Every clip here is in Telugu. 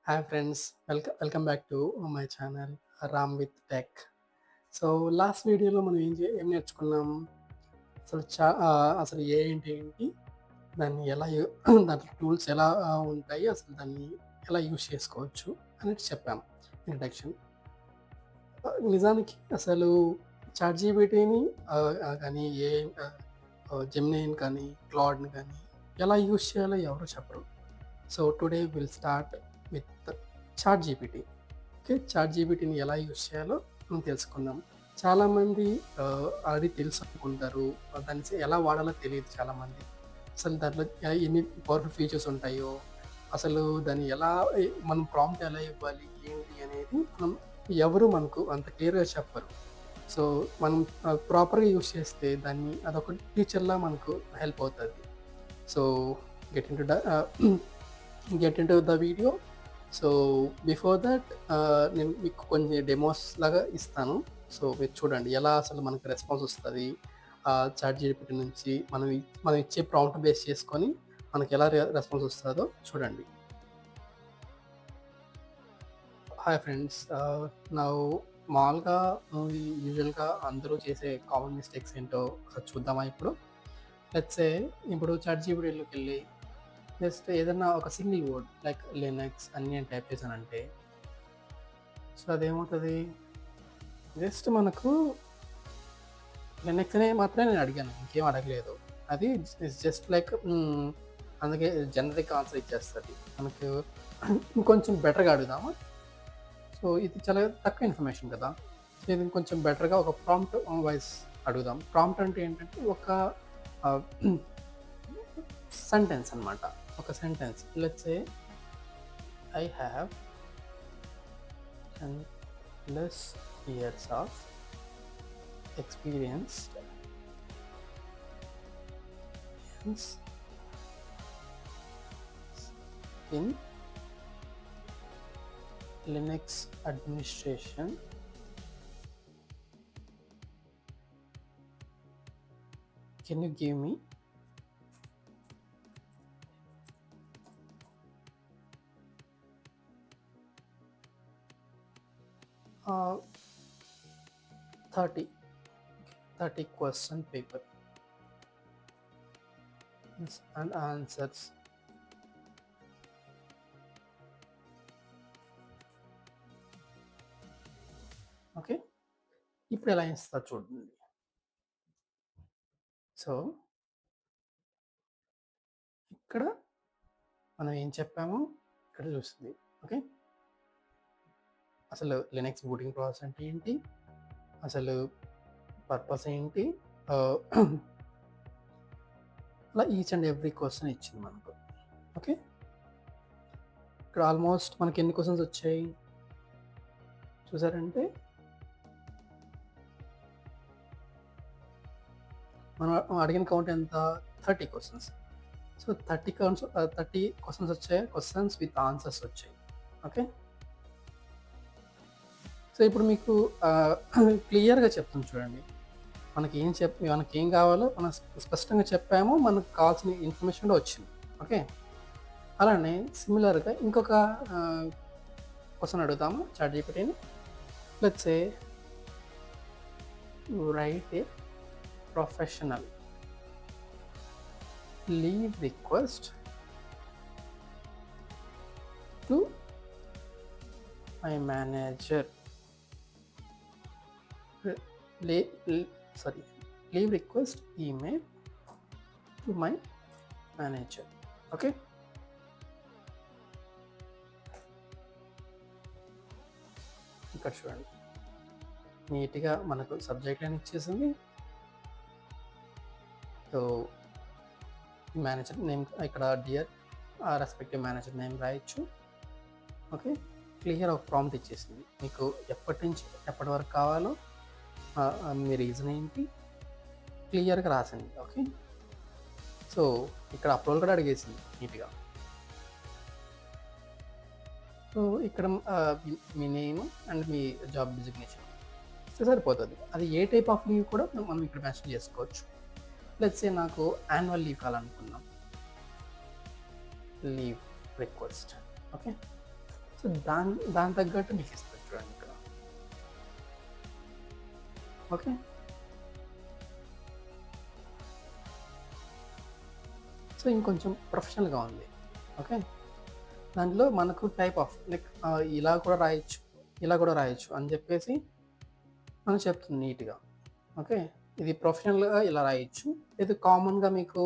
Hi friends, welcome back to my channel Ram with tech. So last వీడియోలో మనం ఏం నేర్చుకున్నాం? అసలు ఏంటి, దాన్ని ఎలా దాంట్లో టూల్స్ ఎలా ఉంటాయి, అసలు దాన్ని ఎలా యూజ్ చేసుకోవచ్చు అనేది చెప్పాం ఇంట్రడక్షన్. నిజానికి అసలు చాట్ జీపీటీని కానీ జెమినైని కానీ క్లాడ్ని కానీ ఎలా యూజ్ చేయాలో ఎవరు చెప్పరు. So today will start with chat GPT. Okay, chat జీపీటీని ఎలా యూజ్ చేయాలో మనం తెలుసుకుందాం. చాలామంది ఆల్రెడీ తెలుసు అనుకుంటారు, దాన్ని ఎలా వాడాలో తెలియదు చాలామంది. అసలు దాంట్లో ఎన్ని పవర్ఫుల్ ఫీచర్స్ ఉంటాయో, అసలు దాన్ని మనం ప్రాంప్ట్ ఎలా ఇవ్వాలి ఏంటి అనేది ఎవరు మనకు అంత క్లియర్గా చెప్పరు. సో మనం ప్రాపర్గా యూజ్ చేస్తే అదొక టీచర్లా మనకు హెల్ప్ అవుతుంది. So get in to get in to the video. So before that నేను మీకు కొన్ని డెమోస్ లాగా ఇస్తాను. సో మీరు చూడండి ఎలా అసలు మనకి రెస్పాన్స్ వస్తుంది చాట్ జీపీటీ నుంచి. మనం ఇచ్చే ప్రాంప్ట్ బేస్ చేసుకొని మనకి ఎలా రెస్పాన్స్ వస్తుందో చూడండి. హాయ్ ఫ్రెండ్స్, నా మామూలుగా యూజువల్గా అందరూ చేసే కామన్ మిస్టేక్స్ ఏంటో ఒకసారి చూద్దామా ఇప్పుడు. లెట్స్ ఇప్పుడు చాట్ జీపీటీలోకి వెళ్ళి జస్ట్ ఏదన్నా ఒక సింగిల్ వర్డ్ లైక్ లినక్స్ అన్నీ నేను టైప్ చేశానంటే, సో అదేమవుతుంది, జస్ట్ మనకు లినక్స్ అనే మాత్రమే నేను అడిగాను, ఇంకేం అడగలేదు. అది జస్ట్ లైక్ అందుకే జనరిక్ ఆన్సర్ ఇచ్చేస్తుంది మనకు. ఇంకొంచెం బెటర్గా అడుగుదామా? సో ఇది చాలా తక్కువ ఇన్ఫర్మేషన్ కదా, సో ఇది కొంచెం బెటర్గా ఒక ప్రాంప్ట్ వైస్ అడుగుదాం. ప్రాంప్ట్ అంటే ఏంటంటే ఒక సెంటెన్స్ అనమాట. ఒక sentence, let's say I have 10+ years of experience in Linux administration. Can you give me uh, 30 question paper and answers. Okay, ఇప్పుడు ఎలా ఇస్తా చూడండి. సో ఇక్కడ మనం ఏం చెప్పామో ఇక్కడ చూస్తుంది. ఓకే, అసలు లినక్స్ బూటింగ్ ప్రాసెస్ అంటే ఏంటి, అసలు పర్పస్ ఏంటి, అలా ఈచ్ అండ్ ఎవ్రీ క్వశ్చన్ ఇచ్చింది మనకు. ఓకే, ఇక్కడ ఆల్మోస్ట్ మనకి ఎన్ని క్వశ్చన్స్ వచ్చాయి చూసారంటే, మనం అడిగిన కౌంట్ ఎంత, 30 క్వశ్చన్స్. సో 30 క్వశ్చన్స్ వచ్చాయి, క్వశ్చన్స్ విత్ ఆన్సర్స్ వచ్చాయి. ఓకే, సో ఇప్పుడు మీకు క్లియర్గా చెప్తాను చూడండి. మనకి ఏం కావాలో మనం స్పష్టంగా చెప్పాము, మనకు కావాల్సిన ఇన్ఫర్మేషన్ కూడా వచ్చింది. ఓకే, అలానే సిమిలర్గా ఇంకొక క్వశ్చన్ అడుగుతాము చాట్ జీపీటీని. Let's say write a professional leave request to my manager. leave request email to my manager. Okay, ఇక్కడ చూడండి నీట్గా మనకు సబ్జెక్ట్ లైన్ ఇచ్చేసింది. సో మేనేజర్ నేమ్ ఇక్కడ డియర్ రెస్పెక్టివ్ మేనేజర్ నేమ్ రాయొచ్చు. ఓకే, క్లియర్ ఒక ప్రాంప్ట్ ఇచ్చేసింది మీకు, ఎప్పటి నుంచి ఎప్పటి వరకు కావాలో మీ రీజన్ ఏంటి క్లియర్గా రాసింది. ఓకే, సో ఇక్కడ అప్లోడ్ కూడా అడిగేసింది నీట్గా. సో ఇక్కడ మీ నేమ్ అండ్ మీ జాబ్ డిజిగ్నేషన్ సరిపోతుంది. అది ఏ టైప్ ఆఫ్ లీవ్ కూడా మనం ఇక్కడ మెన్షన్ చేసుకోవచ్చు. లెట్స్ సే నాకు యాన్యువల్ లీవ్ కావాలనుకున్నాం, లీవ్ రిక్వెస్ట్. ఓకే, సో, దాని తగ్గట్టు మీకిస్తది చూడండి ఇక్కడ. ఓకే. సో, ఇంకొంచెం ప్రొఫెషనల్‌గా ఉంది. ఓకే. దాంట్లో మనకు టైప్ ఆఫ్ లైక్ ఇలా కూడా రాయొచ్చు, ఇలా కూడా రాయొచ్చు అని చెప్పేసి మనకు చెప్తుంది నీట్‌గా. ఓకే. ఇది ప్రొఫెషనల్‌గా ఇలా రాయొచ్చు. ఇది కామన్‌గా మీకు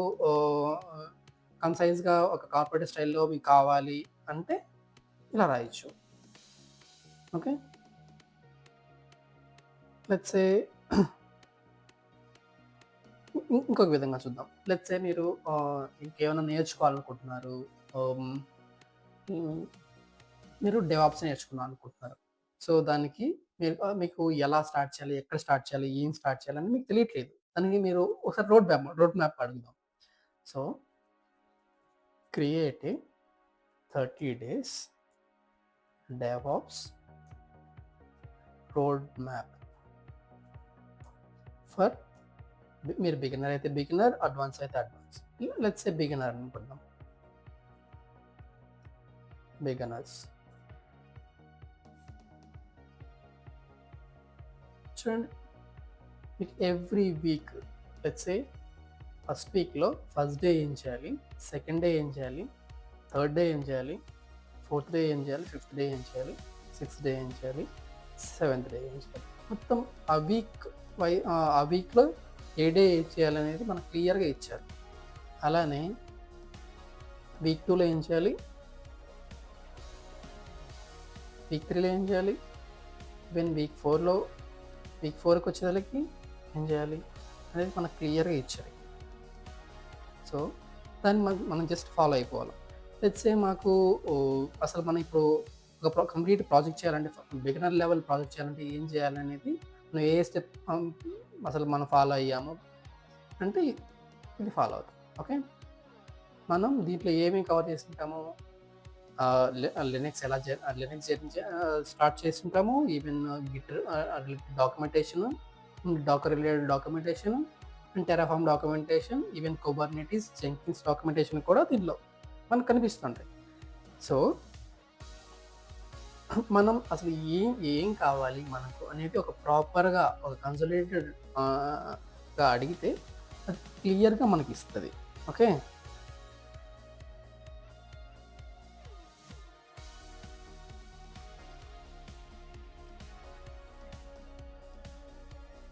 కన్సైజ్‌గా ఒక కార్పొరేట్ స్టైల్‌లో మీకు కావాలి అంటే ఇలా రాయొచ్చు. ఓకే. లెట్స్ సే ఇంకొక విధంగా చూద్దాం. లెట్స్ సే మీరు ఇంకేమైనా నేర్చుకోవాలనుకుంటున్నారు. హ్మ్. హ్మ్. మీరు డెవాప్స్ నేర్చుకుందాం అనుకుంటున్నారు. సో, దానికి మీకు ఎలా స్టార్ట్ చేయాలి? ఎక్కడ స్టార్ట్ చేయాలి? ఏం స్టార్ట్ చేయాలని మీకు తెలియట్లేదు. దానికి మీరు ఒకసారి రోడ్ మ్యాప్ అడుగుదాం. So, create a 30 days DevOps road map for మీరు బిగినర్ అయితే బిగినర్, అడ్వాన్స్ అయితే అడ్వాన్స్. లెట్స్ సే బిగినర్ అనుకుందాం. బిగినర్స్. చూడండి మీకు every week let's say first వీక్‌లో ఫస్ట్ డే ఏం చేయాలి? సెకండ్ డే ఏం చేయాలి? థర్డ్ డే ఏం చేయాలి? ఫోర్త్ డే ఏం చేయాలి? ఫిఫ్త్ డే ఏం చేయాలి? సిక్స్త్ డే ఏం చేయాలి? సెవెంత్ డే ఏం చేయాలి? మొత్తం ఆ వీక్‌లో ఏ డే ఏం చేయాలనేది మనకు క్లియర్‌గా ఇచ్చారు. అలానే వీక్ 2లో ఏం చేయాలి? వీక్ 3లో ఏం చేయాలి? ఈవెన్ వీక్ 4కొచ్చేసరికి ఏం చేయాలి? అనేది మనకు క్లియర్‌గా ఇచ్చారు. సో, దాన్ని మనం జస్ట్ ఫాలో అయిపోవాలి. లెట్స్ సే మాకు అసలు మనం ఇప్పుడు ఒక కంప్లీట్ ప్రాజెక్ట్ చేయాలంటే బిగినర్ లెవెల్ ప్రాజెక్ట్ చేయాలంటే ఏం చేయాలనేది మనం ఏ స్టెప్ అసలు మనం ఫాలో అయ్యాము అంటే ఇది ఫాలో అవుతాం. ఓకే. మనం దీంట్లో ఏమేమి కవర్ చేసుకుంటాము? లినక్స్ ఎలా లినక్స్ స్టార్ట్ చేసుకుంటాము. Even Git documentation, Docker related documentation, and Terraform documentation, even Kubernetes, Jenkins documentation కూడా దీనిలో మనకు కనిపిస్తుంటాయి. సో, మనం అసలు ఏం కావాలి మనకు అనేది ఒక ప్రాపర్‌గా ఒక కన్సాలిడేటెడ్ గా అడిగితే అది క్లియర్‌గా మనకిస్తది. ఓకే.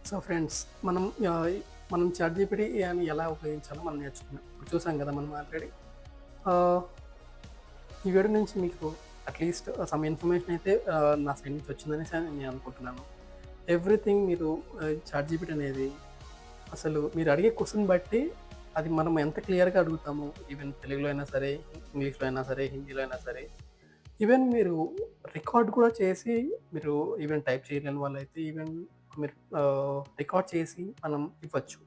సో ఫ్రెండ్స్ మనం ఆహ్, మనం చాట్‌జీపీటీ అని ఎలా ఉపయోగించాలో మనం నేర్చుకున్నాం. ఇప్పుడు చూసాం కదా మనం ఆల్రెడీ. ఆహ్, ఈ వీడియో నుంచి మీకు అట్‌లీస్ట్ సమ్ ఇన్ఫర్మేషన్ అయితే నా సైడ్ నుంచి వచ్చిందనేసి నేను అనుకుంటున్నాను. ఎవ్రీథింగ్ మీరు చాట్‌జీపీటీ అనేది అసలు మీరు అడిగే క్వెషన్ బట్టి అది మనం ఎంత క్లియర్‌గా అడుగుతామో ఈవెన్ తెలుగులో అయినా సరే, ఇంగ్లీష్‌లో అయినా సరే, హిందీలో అయినా సరే, ఈవెన్ మీరు రికార్డ్ కూడా చేసి మీరు ఈవెన్ టైప్ చేయలేని వాళ్ళైతే ఈవెన్ మీరు రికార్డ్ చేసి మనం ఇవ్వచ్చు.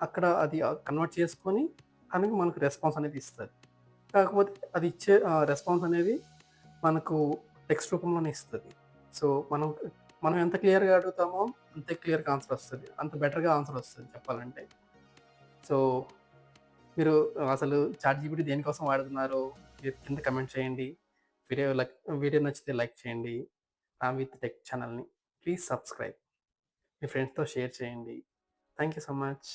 అక్కడ అది కన్వర్ట్ చేసుకొని తనకి మనకు రెస్పాన్స్ అనేది ఇస్తది. కాకపోతే అది ఇచ్చే రెస్పాన్స్ అనేది మనకు టెక్స్ట్ రూపంలోనే ఇస్తది. సో, మనం ఎంత క్లియర్‌గా అడుగుతామో అంతే క్లియర్‌గా ఆన్సర్ వస్తది. అంత బెటర్‌గా ఆన్సర్ వస్తది చెప్పాలంటే. సో, మీరు అసలు చాట్‌జీపీటీ దేనికోసం వాడుతున్నారో మీరు కింద కామెంట్ చేయండి. వీడియో లైక్ వీడియో నచ్చితే లైక్ చేయండి. విత్ టెక్ ఛానల్‌ని ప్లీజ్ సబ్స్క్రైబ్. మీ ఫ్రెండ్స్‌తో షేర్ చేయండి. Thank you so much.